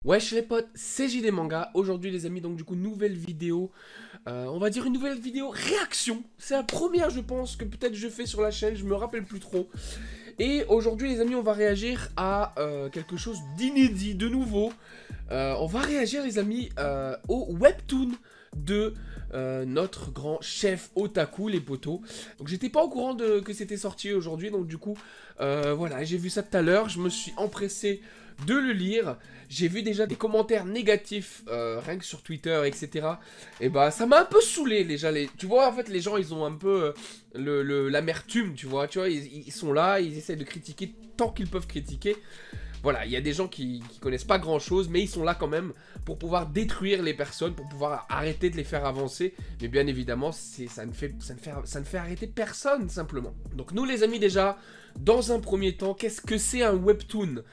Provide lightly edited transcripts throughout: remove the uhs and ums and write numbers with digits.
Wesh les potes, c'est JD Manga. Aujourd'hui les amis, donc du coup nouvelle vidéo, on va dire une nouvelle vidéo réaction. C'est la première je pense que peut-être je fais sur la chaîne, je me rappelle plus trop. Et aujourd'hui les amis on va réagir à quelque chose d'inédit, de nouveau. On va réagir les amis au webtoon de notre grand chef otaku les potos. Donc j'étais pas au courant que c'était sorti aujourd'hui, donc du coup voilà, j'ai vu ça tout à l'heure, je me suis empressé de le lire. J'ai vu déjà des commentaires négatifs rien que sur Twitter, etc. Et bah ça m'a un peu saoulé déjà. Tu vois en fait les gens ils ont un peu l'amertume, tu vois, ils sont là, ils essaient de critiquer tant qu'ils peuvent critiquer. Voilà, il y a des gens qui connaissent pas grand chose, mais ils sont là quand même pour pouvoir détruire les personnes, pour pouvoir arrêter de les faire avancer. Mais bien évidemment, ça ne fait arrêter personne simplement. Donc nous les amis déjà, dans un premier temps, qu'est-ce que c'est un webtoon?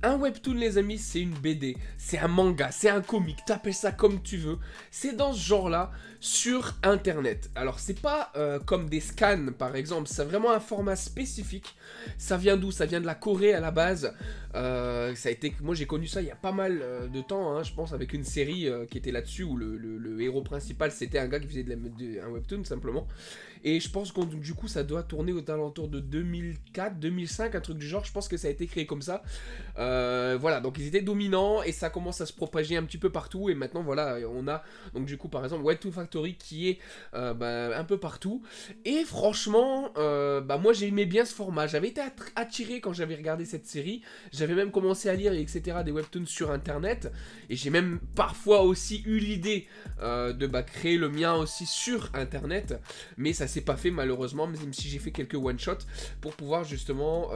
Un webtoon les amis, c'est une BD, c'est un manga, c'est un comic, t'appelles ça comme tu veux. C'est dans ce genre-là, sur internet. Alors c'est pas comme des scans par exemple, c'est vraiment un format spécifique. Ça vient d'où? Ça vient de la Corée à la base. Ça a été, moi j'ai connu ça il y a pas mal de temps, hein, je pense, avec une série qui était là-dessus où le héros principal c'était un gars qui faisait un webtoon simplement. Et je pense que du coup ça doit tourner aux alentours de 2004, 2005, un truc du genre. Je pense que ça a été créé comme ça. Voilà, donc ils étaient dominants et ça commence à se propager un petit peu partout. Et maintenant voilà, on a donc du coup par exemple Webtoon Factory qui est un peu partout. Et franchement, moi j'aimais bien ce format. J'avais été attiré quand j'avais regardé cette série. J'avais même commencé à lire etc. des webtoons sur internet. Et j'ai même parfois aussi eu l'idée de créer le mien aussi sur internet. Mais ça s'est pas fait malheureusement, même si j'ai fait quelques one-shots pour pouvoir justement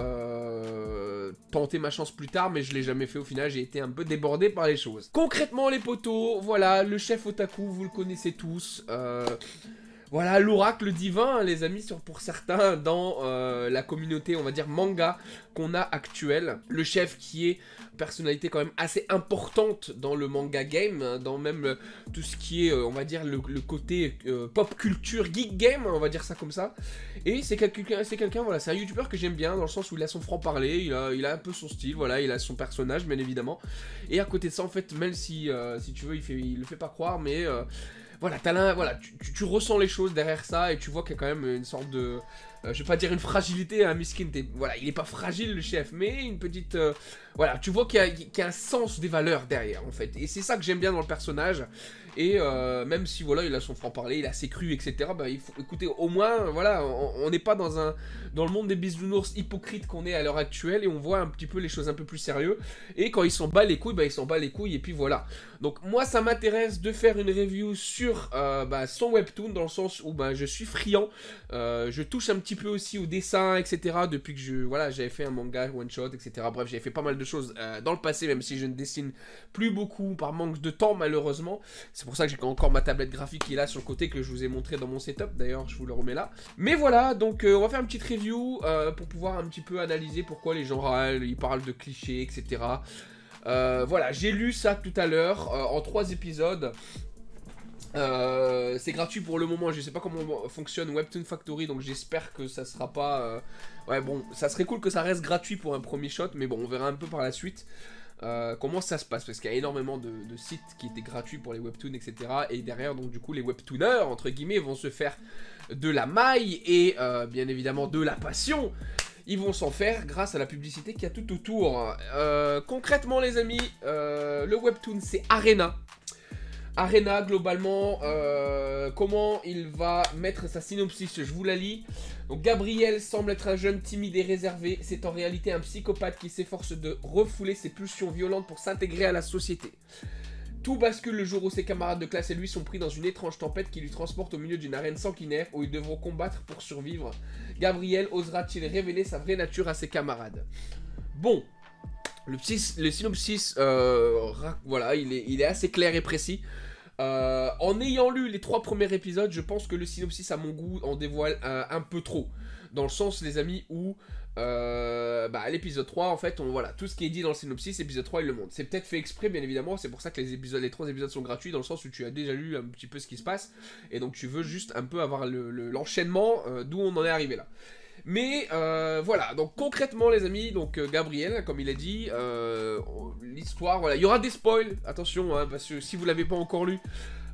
tenter ma chance plus tard, mais je l'ai jamais fait au final, j'ai été un peu débordé par les choses. Concrètement les potos, voilà, le chef otaku, vous le connaissez tous, voilà, l'oracle divin, les amis, pour certains, dans la communauté, on va dire, manga qu'on a actuelle. Le chef qui est personnalité quand même assez importante dans le manga game, hein, dans même tout ce qui est, on va dire, le côté pop culture, geek game, on va dire ça comme ça. Et c'est quelqu'un, voilà, c'est un youtubeur que j'aime bien, dans le sens où il a son franc-parler, il a un peu son style, voilà, il a son personnage, bien évidemment. Et à côté de ça, en fait, même si tu veux, il le fait pas croire, mais... voilà, tu ressens les choses derrière ça et tu vois qu'il y a quand même une sorte de... je vais pas dire une fragilité, hein, miskin, voilà, il est pas fragile le chef, mais une petite... voilà, tu vois qu'il y a un sens des valeurs derrière en fait. Et c'est ça que j'aime bien dans le personnage. Et même si voilà, il a son franc-parler, il a ses crus, etc. Bah, il faut écouter, au moins, voilà, on n'est pas dans le monde des bisounours hypocrites qu'on est à l'heure actuelle et on voit un petit peu les choses un peu plus sérieux. Et quand il s'en bat les couilles, bah, il s'en bat les couilles et puis voilà. Donc moi, ça m'intéresse de faire une review sur son webtoon dans le sens où je suis friand. Je touche un petit peu aussi au dessin, etc. Depuis que j'avais fait un manga one shot, etc. Bref, j'ai fait pas mal de choses dans le passé, même si je ne dessine plus beaucoup par manque de temps malheureusement. C'est pour ça que j'ai encore ma tablette graphique qui est là sur le côté que je vous ai montré dans mon setup. D'ailleurs, je vous le remets là. Mais voilà, donc on va faire une petite review pour pouvoir un petit peu analyser pourquoi les gens râlent, ils parlent de clichés, etc. Voilà, j'ai lu ça tout à l'heure en 3 épisodes. C'est gratuit pour le moment, je sais pas comment fonctionne Webtoon Factory, donc j'espère que ça sera pas... Ouais bon, ça serait cool que ça reste gratuit pour un premier shot, mais bon, on verra un peu par la suite comment ça se passe, parce qu'il y a énormément de sites qui étaient gratuits pour les webtoons, etc. Et derrière, donc du coup, les webtooners, entre guillemets, vont se faire de la maille et bien évidemment de la passion. Ils vont s'en faire grâce à la publicité qu'il y a tout autour. Concrètement, les amis, le webtoon, c'est Arena. Arena, globalement, comment il va mettre sa synopsis, je vous la lis. Donc Gabriel semble être un jeune timide et réservé. C'est en réalité un psychopathe qui s'efforce de refouler ses pulsions violentes pour s'intégrer à la société. Tout bascule le jour où ses camarades de classe et lui sont pris dans une étrange tempête qui lui transporte au milieu d'une arène sanguinaire où ils devront combattre pour survivre. Gabriel osera-t-il révéler sa vraie nature à ses camarades? Bon, le synopsis, voilà, il est assez clair et précis. En ayant lu les 3 premiers épisodes, je pense que le synopsis à mon goût en dévoile un peu trop. Dans le sens, les amis, où à l'épisode 3, en fait, voilà, tout ce qui est dit dans le synopsis, épisode 3, il le montre. C'est peut-être fait exprès, bien évidemment, c'est pour ça que les 3 épisodes sont gratuits, dans le sens où tu as déjà lu un petit peu ce qui se passe, et donc tu veux juste un peu avoir l'enchaînement d'où on en est arrivé là. Mais voilà, donc concrètement les amis, donc Gabriel, comme il a dit, l'histoire, voilà, il y aura des spoils, attention, hein, parce que si vous l'avez pas encore lu,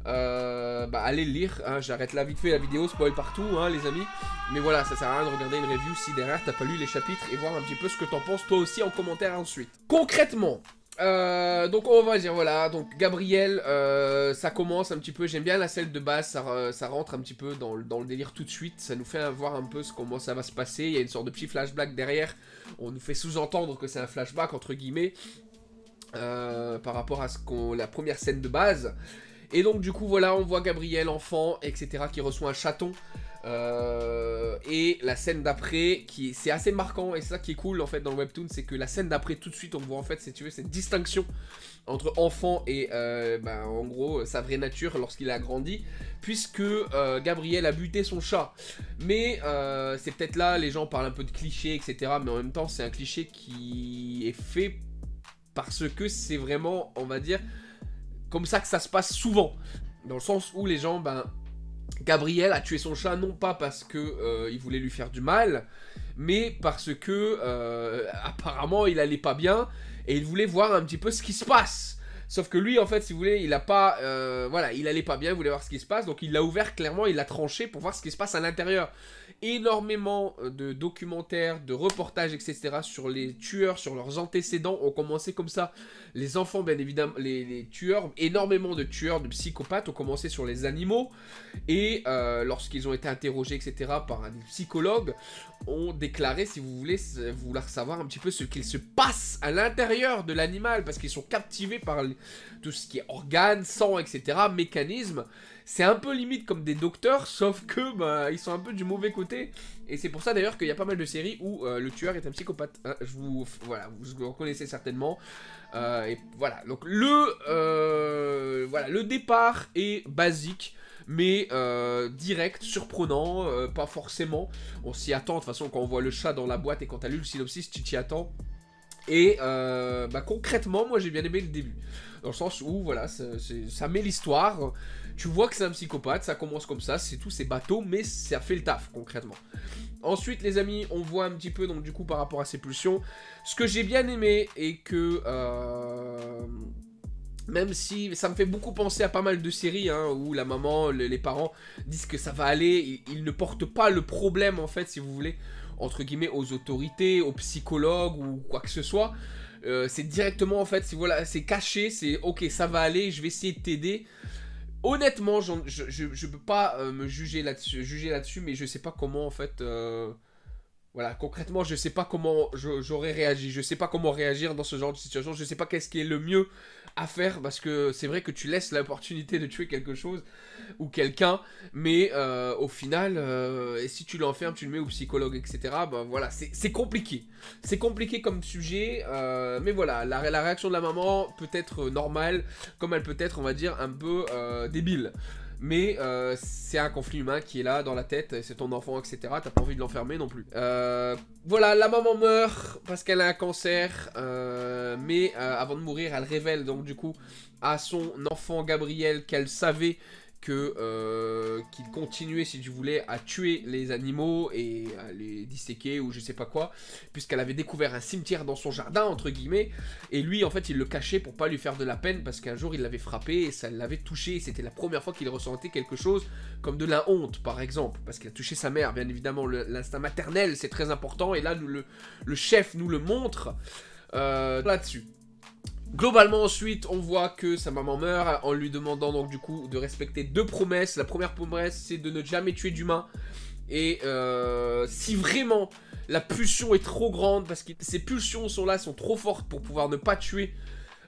bah allez le lire, hein, j'arrête là vite fait la vidéo, spoil partout hein, les amis. Mais voilà, ça sert à rien de regarder une review si derrière t'as pas lu les chapitres et voir un petit peu ce que t'en penses toi aussi en commentaire ensuite. Concrètement, donc on va dire voilà, donc Gabriel, ça commence un petit peu, j'aime bien la scène de base, ça rentre un petit peu dans le délire tout de suite, ça nous fait voir un peu comment ça va se passer, il y a une sorte de petit flashback derrière, on nous fait sous-entendre que c'est un flashback entre guillemets, par rapport à la première scène de base. Et donc du coup voilà, on voit Gabriel enfant, etc. qui reçoit un chaton. Et la scène d'après, c'est assez marquant, et c'est ça qui est cool en fait dans le webtoon, c'est que la scène d'après tout de suite on voit en fait, si tu veux, cette distinction entre enfant et bah, en gros sa vraie nature lorsqu'il a grandi, puisque Gabriel a buté son chat. Mais c'est peut-être là, les gens parlent un peu de cliché, etc. Mais en même temps c'est un cliché qui est fait parce que c'est vraiment, on va dire, comme ça que ça se passe souvent, dans le sens où les gens, ben, Gabriel a tué son chat non pas parce que il voulait lui faire du mal, mais parce que apparemment il allait pas bien et il voulait voir un petit peu ce qui se passe. Sauf que lui en fait, si vous voulez, il a pas, voilà, il allait pas bien, il voulait voir ce qui se passe, donc il l'a ouvert clairement, il l'a tranché pour voir ce qui se passe à l'intérieur. Énormément de documentaires, de reportages, etc. sur les tueurs, sur leurs antécédents ont commencé comme ça. Les enfants, bien évidemment, les tueurs, énormément de tueurs, de psychopathes ont commencé sur les animaux. Et lorsqu'ils ont été interrogés, etc. par un psychologue, ont déclaré, si vous voulez, vouloir savoir un petit peu ce qu'il se passe à l'intérieur de l'animal, parce qu'ils sont captivés par tout ce qui est organes, sang, etc., mécanismes. C'est un peu limite comme des docteurs, sauf que bah, ils sont un peu du mauvais côté. Et c'est pour ça d'ailleurs qu'il y a pas mal de séries où le tueur est un psychopathe. Hein, voilà, vous le reconnaissez certainement. Et voilà, donc voilà, le départ est basique, mais direct, surprenant, pas forcément. On s'y attend, de toute façon, quand on voit le chat dans la boîte et quand t'as lu le synopsis, tu t'y attends. Et bah, concrètement, moi j'ai bien aimé le début. Dans le sens où, voilà, ça met l'histoire. Tu vois que c'est un psychopathe, ça commence comme ça, c'est tout, c'est bateau, mais ça fait le taf, concrètement. Ensuite, les amis, on voit un petit peu, donc du coup, par rapport à ses pulsions, ce que j'ai bien aimé, et que... même si ça me fait beaucoup penser à pas mal de séries hein, où la maman, les parents disent que ça va aller, ils ne portent pas le problème en fait, si vous voulez, entre guillemets, aux autorités, aux psychologues ou quoi que ce soit. C'est directement en fait, voilà, c'est caché, c'est ok, ça va aller, je vais essayer de t'aider. Honnêtement, je peux pas me juger là-dessus, mais je sais pas comment en fait. Voilà, concrètement, je sais pas comment j'aurais réagi. Je sais pas comment réagir dans ce genre de situation. Je sais pas qu'est-ce qui est le mieux à faire, parce que c'est vrai que tu laisses l'opportunité de tuer quelque chose ou quelqu'un, mais au final, si tu l'enfermes, tu le mets au psychologue, etc. Ben voilà, c'est compliqué. C'est compliqué comme sujet, mais voilà, la réaction de la maman peut être normale, comme elle peut être, on va dire, un peu débile. Mais c'est un conflit humain qui est là dans la tête, c'est ton enfant, etc. T'as pas envie de l'enfermer non plus. Voilà, la maman meurt parce qu'elle a un cancer, mais avant de mourir, elle révèle donc du coup à son enfant Gabriel qu'elle savait qu'il continuait, si tu voulais, à tuer les animaux et à les disséquer ou je sais pas quoi, puisqu'elle avait découvert un cimetière dans son jardin, entre guillemets, et lui, en fait, il le cachait pour pas lui faire de la peine, parce qu'un jour, il l'avait frappé et ça l'avait touché, et c'était la première fois qu'il ressentait quelque chose comme de la honte, par exemple, parce qu'il a touché sa mère, bien évidemment, l'instinct maternel, c'est très important, et là, le chef nous le montre là-dessus. Globalement ensuite on voit que sa maman meurt en lui demandant donc du coup de respecter deux promesses. La première promesse c'est de ne jamais tuer d'humains. Et si vraiment la pulsion est trop grande, parce que ces pulsions sont là, sont trop fortes pour pouvoir ne pas tuer,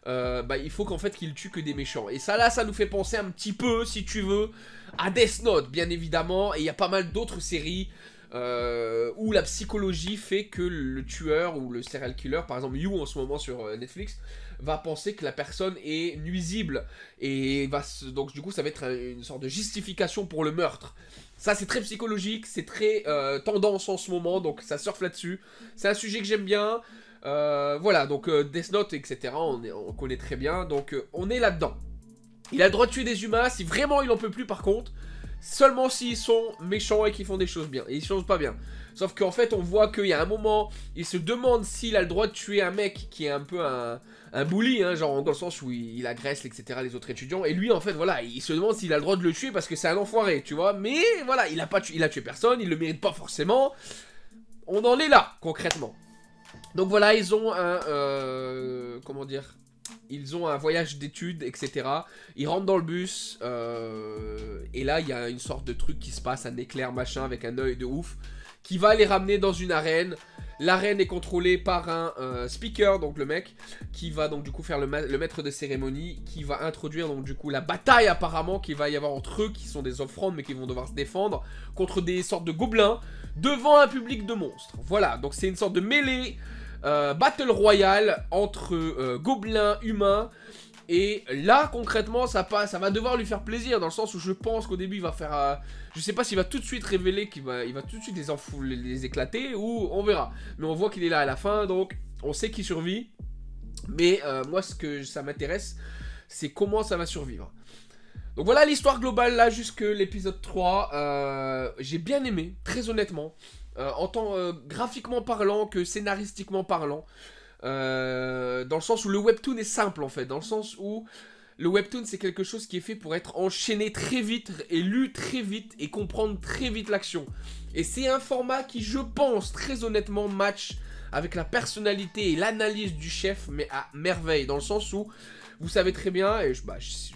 bah, il faut qu'en fait qu'il tue que des méchants. Et ça là, ça nous fait penser un petit peu, si tu veux, à Death Note bien évidemment. Et il y a pas mal d'autres séries où la psychologie fait que le tueur ou le serial killer, par exemple You en ce moment sur Netflix, va penser que la personne est nuisible et donc du coup ça va être une sorte de justification pour le meurtre. Ça c'est très psychologique, c'est très tendance en ce moment, donc ça surfe là-dessus. C'est un sujet que j'aime bien. Voilà, donc Death Note, etc. On connaît très bien, donc on est là-dedans. Il a le droit de tuer des humains, si vraiment il en peut plus par contre. seulement s'ils sont méchants et qu'ils font des choses bien. Et ils changent pas bien. Sauf qu'en fait, on voit qu'il y a un moment, il se demande s'il a le droit de tuer un mec qui est un peu un bully, hein, genre dans le sens où il agresse, etc., les autres étudiants. Et lui, en fait, voilà, il se demande s'il a le droit de le tuer parce que c'est un enfoiré, tu vois. Mais voilà, il a tué personne, il le mérite pas forcément. On en est là, concrètement. Donc voilà, ils ont un... comment dire ? Ils ont un voyage d'études, etc. Ils rentrent dans le bus. Et là, il y a une sorte de truc qui se passe, un éclair machin avec un œil de ouf, qui va les ramener dans une arène. L'arène est contrôlée par un speaker, donc le mec, qui va donc du coup faire le maître de cérémonie, qui va introduire donc du coup la bataille apparemment qu'il va y avoir entre eux, qui sont des offrandes mais qui vont devoir se défendre, contre des sortes de gobelins, devant un public de monstres. Voilà, donc c'est une sorte de mêlée, battle royale entre gobelins, humains. Et là, concrètement, ça va devoir lui faire plaisir, dans le sens où je pense qu'au début, il va faire... je sais pas s'il va tout de suite révéler qu'il va tout de suite les éclater, ou on verra. Mais on voit qu'il est là à la fin, donc on sait qu'il survit. Mais moi, ce que ça m'intéresse, c'est comment ça va survivre. Donc voilà l'histoire globale, là, jusque l'épisode 3. J'ai bien aimé, très honnêtement. Graphiquement parlant que scénaristiquement parlant. Dans le sens où le webtoon est simple en fait, dans le sens où le webtoon c'est quelque chose qui est fait pour être enchaîné très vite et lu très vite et comprendre très vite l'action. Et c'est un format qui, je pense, très honnêtement match avec la personnalité et l'analyse du chef, mais à merveille, dans le sens où vous savez très bien, et je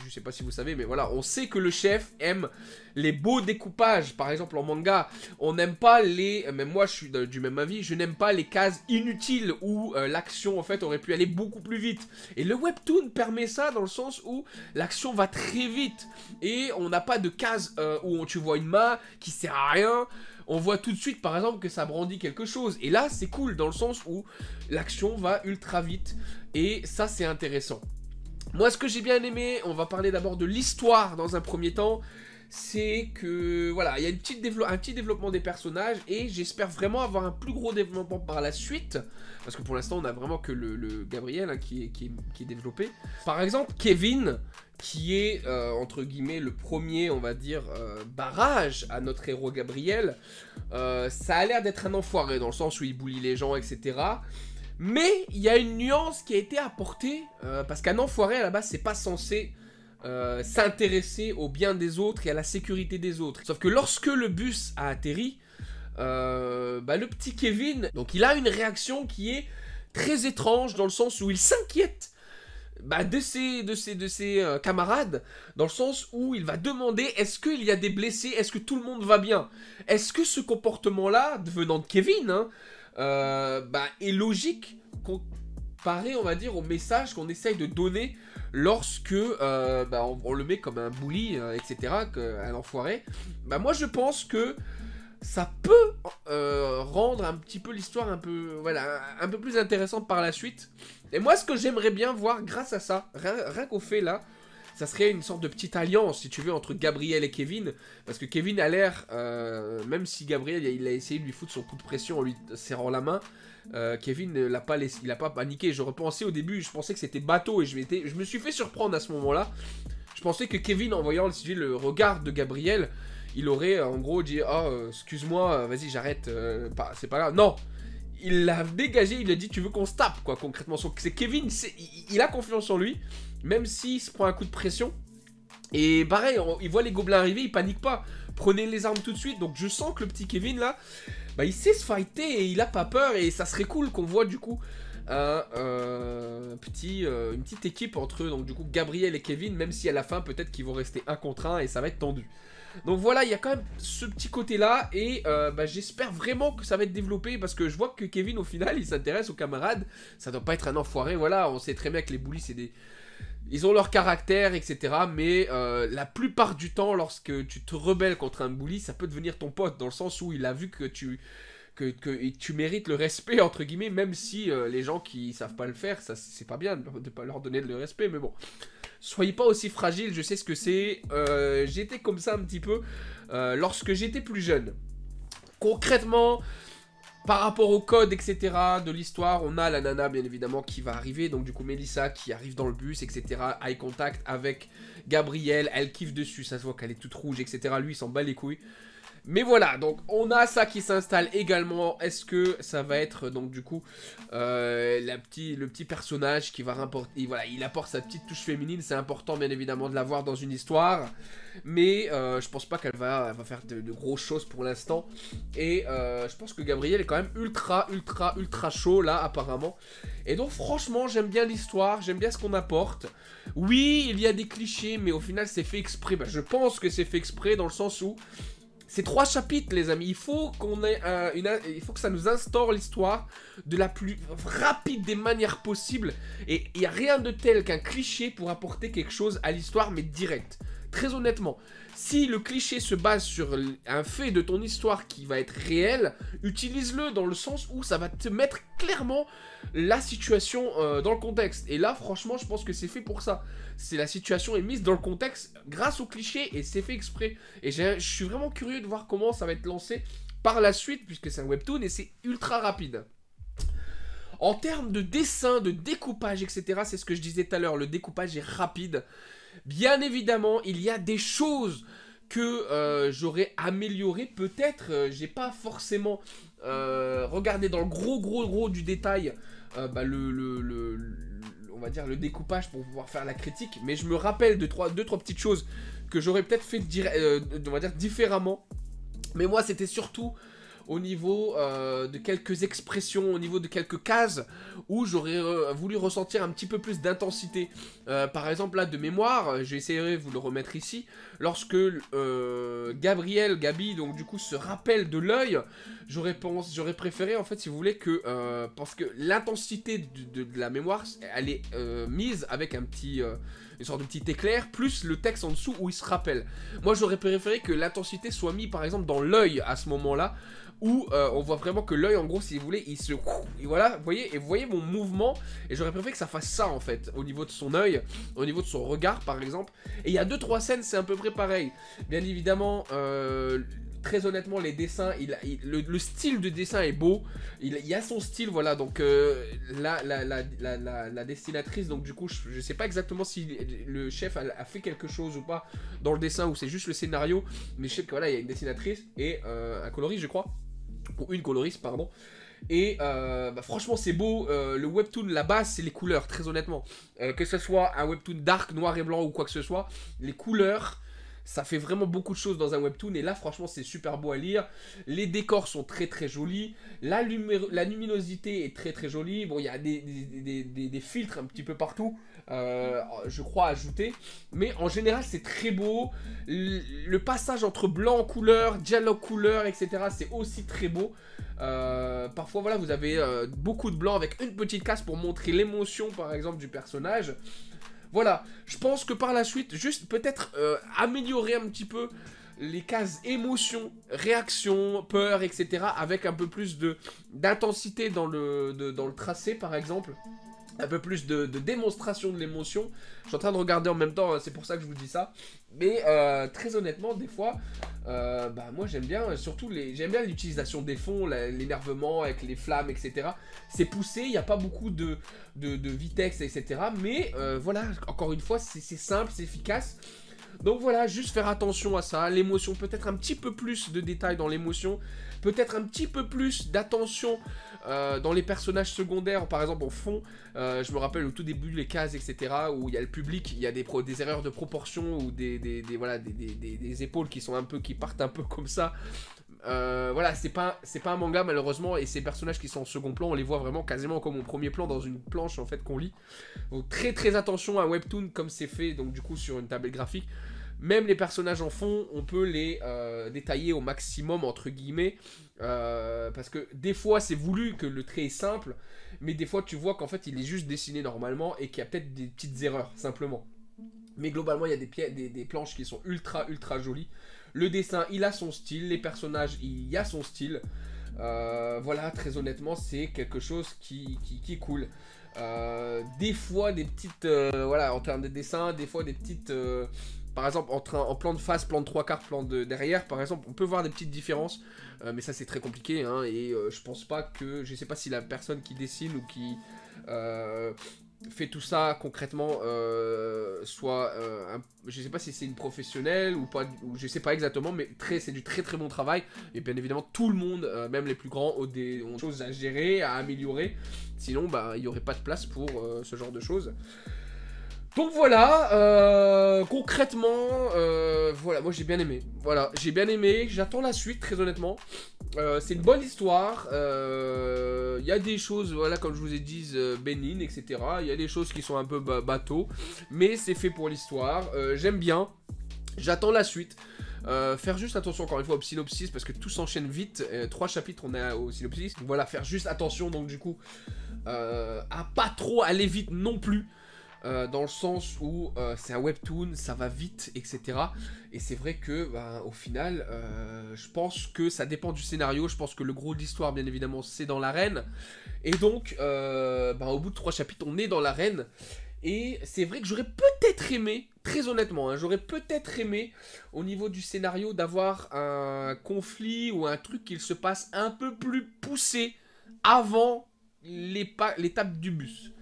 sais pas si vous savez, mais voilà, on sait que le chef aime les beaux découpages. Par exemple, en manga, on n'aime pas les... Même moi, je suis du même avis, je n'aime pas les cases inutiles où l'action, en fait, aurait pu aller beaucoup plus vite. Et le webtoon permet ça dans le sens où l'action va très vite. Et on n'a pas de cases où tu vois une main qui sert à rien. On voit tout de suite, par exemple, que ça brandit quelque chose. Et là, c'est cool, dans le sens où l'action va ultra vite. Et ça, c'est intéressant. Moi, ce que j'ai bien aimé, on va parler d'abord de l'histoire dans un premier temps, c'est que, voilà, il y a un petit développement des personnages, et j'espère vraiment avoir un plus gros développement par la suite, parce que pour l'instant, on a vraiment que le Gabriel hein, qui est développé. Par exemple, Kevin, qui est, entre guillemets, le premier, on va dire, barrage à notre héros Gabriel, ça a l'air d'être un enfoiré, dans le sens où il bully les gens, etc., mais il y a une nuance qui a été apportée, parce qu'un enfoiré à la base c'est pas censé s'intéresser au bien des autres et à la sécurité des autres. Sauf que lorsque le bus a atterri, le petit Kevin, donc il a une réaction qui est très étrange dans le sens où il s'inquiète de ses camarades, dans le sens où il va demander est-ce qu'il y a des blessés, est-ce que tout le monde va bien. Est-ce que ce comportement-là, venant de Kevin, hein, est logique comparé, on va dire, au message qu'on essaye de donner lorsque on le met comme un bully, etc., un enfoiré. Moi, je pense que ça peut rendre un petit peu l'histoire un peu plus intéressante par la suite. Et moi, ce que j'aimerais bien voir grâce à ça, rien qu'au fait là, ça serait une sorte de petite alliance, si tu veux, entre Gabriel et Kevin. Parce que Kevin a l'air, même si Gabriel il a essayé de lui foutre son coup de pression en lui serrant la main, Kevin il a pas paniqué. Je repensais au début, je pensais que c'était bateau et je me suis fait surprendre à ce moment-là. Je pensais que Kevin, en voyant le regard de Gabriel, il aurait en gros dit « Oh, excuse-moi, vas-y, j'arrête, c'est pas grave. » Non, il l'a dégagé, il a dit « Tu veux qu'on se tape, quoi, concrètement. » C'est Kevin, il a confiance en lui. Même s'il se prend un coup de pression. Et pareil, il voit les gobelins arriver, il panique pas. Prenez les armes tout de suite. Donc je sens que le petit Kevin là, il sait se fighter et il a pas peur. Et ça serait cool qu'on voit du coup une petite équipe entre eux. Donc du coup Gabriel et Kevin, même si à la fin peut-être qu'ils vont rester un contre un et ça va être tendu. Donc voilà, il y a quand même ce petit côté là. Et j'espère vraiment que ça va être développé. Parce que je vois que Kevin au final il s'intéresse aux camarades. Ça doit pas être un enfoiré. Voilà, on sait très bien que les bullies c'est des... Ils ont leur caractère, etc. Mais la plupart du temps, lorsque tu te rebelles contre un bully, ça peut devenir ton pote. Dans le sens où il a vu que tu mérites le respect, entre guillemets. Même si les gens qui savent pas le faire, c'est pas bien de pas leur donner le respect. Mais bon, soyez pas aussi fragiles, je sais ce que c'est. J'étais comme ça un petit peu lorsque j'étais plus jeune. Concrètement... Par rapport au code, etc. de l'histoire, on a la nana, bien évidemment, qui va arriver. Donc, du coup, Melissa qui arrive dans le bus, etc. Eye contact avec Gabriel. Elle kiffe dessus. Ça se voit qu'elle est toute rouge, etc. Lui, il s'en bat les couilles. Mais voilà, donc on a ça qui s'installe également. Est-ce que ça va être, donc du coup, le petit personnage qui va rapporter, voilà, il apporte sa petite touche féminine. C'est important, bien évidemment, de l'avoir dans une histoire. Mais je pense pas qu'elle va faire de grosses choses pour l'instant. Et je pense que Gabriel est quand même ultra chaud, là, apparemment. Et donc, franchement, j'aime bien l'histoire, j'aime bien ce qu'on apporte. Oui, il y a des clichés, mais au final, c'est fait exprès. Bah, je pense que c'est fait exprès dans le sens où... C'est 3 chapitres, les amis. Il faut qu'on ait il faut que ça nous instaure l'histoire de la plus rapide des manières possibles. Et il n'y a rien de tel qu'un cliché pour apporter quelque chose à l'histoire, mais direct. Très honnêtement, si le cliché se base sur un fait de ton histoire qui va être réel, utilise-le dans le sens où ça va te mettre clairement la situation dans le contexte. Et là, franchement, je pense que c'est fait pour ça. La situation est mise dans le contexte grâce au cliché et c'est fait exprès. Et je suis vraiment curieux de voir comment ça va être lancé par la suite, puisque c'est un webtoon et c'est ultra rapide. En termes de dessin, de découpage, etc., c'est ce que je disais tout à l'heure, le découpage est rapide. Bien évidemment, il y a des choses que j'aurais améliorées. Peut-être, j'ai pas forcément regardé dans le gros du détail on va dire le découpage pour pouvoir faire la critique. Mais je me rappelle de deux, trois petites choses que j'aurais peut-être fait on va dire différemment. Mais moi, c'était surtout au niveau de quelques expressions, au niveau de quelques cases où j'aurais voulu ressentir un petit peu plus d'intensité. Par exemple, là, de mémoire, j'ai essayé de vous le remettre ici, lorsque Gabi, donc du coup, se rappelle de l'œil, j'aurais préféré, en fait, si vous voulez, que... parce que l'intensité de la mémoire, elle est mise avec un petit... une sorte de petit éclair, plus le texte en dessous où il se rappelle. Moi, j'aurais préféré que l'intensité soit mise, par exemple, dans l'œil à ce moment-là, où on voit vraiment que l'œil, en gros, si vous voulez, il se... Et voilà, vous voyez mon mouvement, et j'aurais préféré que ça fasse ça, en fait, au niveau de son œil, au niveau de son regard, par exemple. Et il y a 2-3 scènes, c'est à peu près pareil. Bien évidemment, très honnêtement, les dessins, le style de dessin est beau. Il y a son style, voilà. Donc, la dessinatrice, donc du coup, je sais pas exactement si le chef a fait quelque chose ou pas dans le dessin, ou c'est juste le scénario. Mais je sais que voilà, il y a une dessinatrice et un coloriste, je crois. Ou une coloriste, pardon. Et franchement c'est beau, le webtoon, la base c'est les couleurs, très honnêtement. Que ce soit un webtoon dark, noir et blanc ou quoi que ce soit, les couleurs, ça fait vraiment beaucoup de choses dans un webtoon. Et là franchement c'est super beau à lire. Les décors sont très jolis, la luminosité est très jolie. Bon, il y a des filtres un petit peu partout, je crois, ajoutés. Mais en général c'est très beau. Le passage entre blanc couleur, dialogue couleur, etc. c'est aussi très beau. Parfois voilà, vous avez beaucoup de blanc avec une petite case pour montrer l'émotion par exemple du personnage. Voilà, je pense que par la suite, juste peut-être améliorer un petit peu les cases émotion, réaction, peur, etc. avec un peu plus d'intensité dans le tracé par exemple. Un peu plus de démonstration de l'émotion. Je suis en train de regarder en même temps, hein, c'est pour ça que je vous dis ça. Mais très honnêtement, des fois, moi j'aime bien, surtout j'aime bien l'utilisation des fonds, l'énervement avec les flammes, etc. C'est poussé, il n'y a pas beaucoup de vitesse, etc. Mais voilà, encore une fois, c'est simple, c'est efficace. Donc voilà, juste faire attention à ça, l'émotion, peut-être un petit peu plus de détails dans l'émotion, peut-être un petit peu plus d'attention dans les personnages secondaires, par exemple au fond, je me rappelle au tout début les cases, etc., où il y a le public, il y a des erreurs de proportion ou des épaules qui partent un peu comme ça. Voilà, c'est pas un manga malheureusement, et ces personnages qui sont en second plan, on les voit vraiment quasiment comme au premier plan dans une planche en fait qu'on lit. Donc très attention à un webtoon comme c'est fait, donc du coup sur une tablette graphique. Même les personnages en fond, on peut les détailler au maximum entre guillemets, parce que des fois c'est voulu que le trait est simple, mais des fois tu vois qu'en fait il est juste dessiné normalement et qu'il y a peut-être des petites erreurs simplement. Mais globalement il y a des planches qui sont ultra jolies. Le dessin, il a son style, les personnages, il y a son style. Voilà, très honnêtement, c'est quelque chose qui est cool. Des fois des petites, voilà, en termes de dessin, des fois des petites, par exemple en plan de face, plan de trois quarts, plan de derrière, par exemple, on peut voir des petites différences, mais ça c'est très compliqué, hein, et je pense pas que, je sais pas si la personne qui dessine ou qui fait tout ça concrètement soit, je sais pas si c'est une professionnelle ou pas, ou je sais pas exactement, mais c'est du très très bon travail, et bien évidemment tout le monde, même les plus grands, ont des choses à gérer, à améliorer, sinon bah il n'y aurait pas de place pour ce genre de choses. Donc voilà, concrètement, voilà, moi j'ai bien aimé. Voilà, j'ai bien aimé, j'attends la suite, très honnêtement. C'est une bonne histoire, il y a des choses, voilà, comme je vous ai dit, bénignes, etc. Il y a des choses qui sont un peu bateau, mais c'est fait pour l'histoire, j'aime bien, j'attends la suite. Faire juste attention encore une fois au synopsis parce que tout s'enchaîne vite, 3 chapitres on est au synopsis, donc voilà, faire juste attention donc du coup à pas trop aller vite non plus. Dans le sens où c'est un webtoon, ça va vite, etc. Et c'est vrai que, bah, au final, je pense que ça dépend du scénario. Je pense que le gros de l'histoire, bien évidemment, c'est dans l'arène. Et donc, bah, au bout de 3 chapitres, on est dans l'arène. Et c'est vrai que j'aurais peut-être aimé, très honnêtement, hein, j'aurais peut-être aimé, au niveau du scénario, d'avoir un conflit ou un truc qui se passe un peu plus poussé avant l'étape du bus.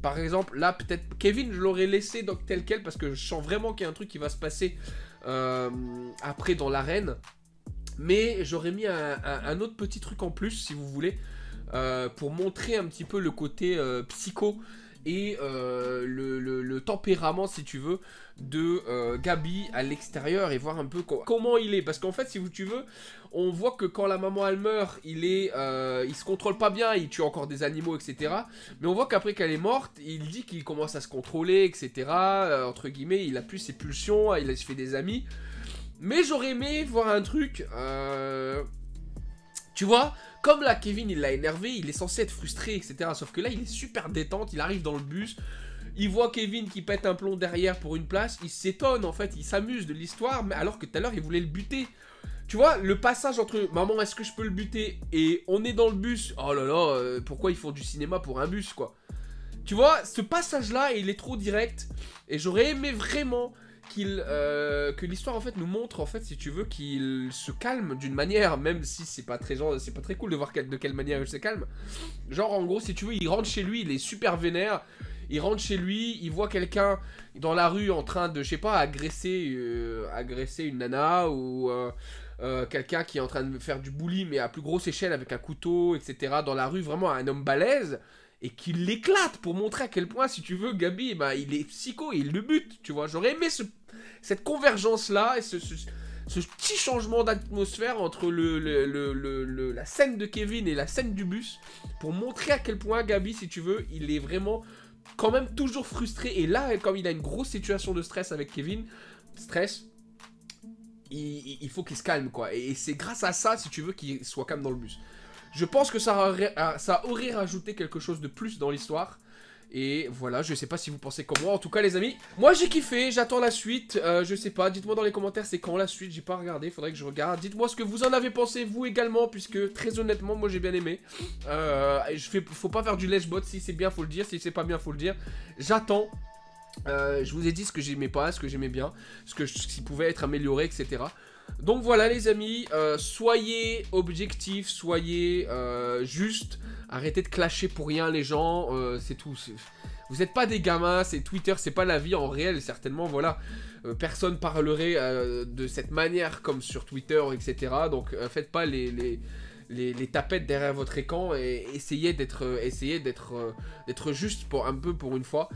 Par exemple, là, peut-être Kevin, je l'aurais laissé donc tel quel parce que je sens vraiment qu'il y a un truc qui va se passer après dans l'arène. Mais j'aurais mis un autre petit truc en plus, si vous voulez, pour montrer un petit peu le côté psycho et le tempérament, si tu veux, de Gabi à l'extérieur et voir un peu comment il est. Parce qu'en fait, si tu veux, on voit que quand la maman elle meurt, il se contrôle pas bien, il tue encore des animaux, etc. Mais on voit qu'après qu'elle est morte, il dit qu'il commence à se contrôler, etc. Entre guillemets, il a plus ses pulsions, il se fait des amis. Mais j'aurais aimé voir un truc... Tu vois, comme là, Kevin, il l'a énervé, il est censé être frustré, etc. Sauf que là, il est super détente, il arrive dans le bus, il voit Kevin qui pète un plomb derrière pour une place, il s'étonne, en fait, il s'amuse de l'histoire, mais alors que tout à l'heure, il voulait le buter. Tu vois, le passage entre « Maman, est-ce que je peux le buter ?» et « On est dans le bus. » Oh là là, pourquoi ils font du cinéma pour un bus, quoi. Tu vois, ce passage-là, il est trop direct, et j'aurais aimé vraiment... que l'histoire en fait nous montre en fait si tu veux qu'il se calme d'une manière, même si c'est pas très cool de voir de quelle manière il se calme. Genre en gros si tu veux il rentre chez lui, il est super vénère, il rentre chez lui, il voit quelqu'un dans la rue en train de je sais pas agresser une nana ou quelqu'un qui est en train de faire du bully mais à plus grosse échelle avec un couteau etc. dans la rue, vraiment un homme balèze. Et qu'il l'éclate pour montrer à quel point, si tu veux, Gabi, bah, il est psycho et il le bute, tu vois. J'aurais aimé cette convergence-là et ce petit changement d'atmosphère entre la scène de Kevin et la scène du bus pour montrer à quel point Gabi, si tu veux, il est vraiment quand même toujours frustré. Et là, comme il a une grosse situation de stress avec Kevin, il faut qu'il se calme, quoi. Et c'est grâce à ça, si tu veux, qu'il soit calme dans le bus. Je pense que ça aurait rajouté quelque chose de plus dans l'histoire. Et voilà, je sais pas si vous pensez comme moi. En tout cas, les amis, moi j'ai kiffé, j'attends la suite. Je sais pas, dites-moi dans les commentaires c'est quand la suite. J'ai pas regardé, faudrait que je regarde. Dites-moi ce que vous en avez pensé, vous également, puisque très honnêtement, moi j'ai bien aimé. Faut pas faire du lèche-bot, si c'est bien, faut le dire. Si c'est pas bien, faut le dire. J'attends. Je vous ai dit ce que j'aimais pas, ce que j'aimais bien, ce qui pouvait être amélioré, etc. Donc voilà les amis, soyez objectifs, soyez justes, arrêtez de clasher pour rien les gens, c'est tout. Vous n'êtes pas des gamins, c'est Twitter, c'est pas la vie en réel, certainement, voilà. Personne parlerait de cette manière comme sur Twitter, etc. Donc faites pas les tapettes derrière votre écran et essayez d'être juste pour une fois.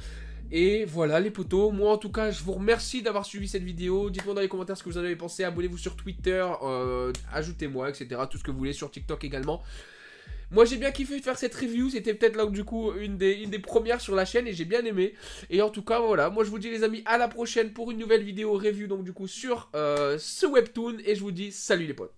Et voilà les potos, moi en tout cas je vous remercie d'avoir suivi cette vidéo, dites-moi dans les commentaires ce que vous en avez pensé, abonnez-vous sur Twitter, ajoutez-moi etc, tout ce que vous voulez sur TikTok également. Moi j'ai bien kiffé de faire cette review, c'était peut-être là du coup une des premières sur la chaîne et j'ai bien aimé. Et en tout cas voilà, moi je vous dis les amis à la prochaine pour une nouvelle vidéo review donc du coup sur ce webtoon et je vous dis salut les potes.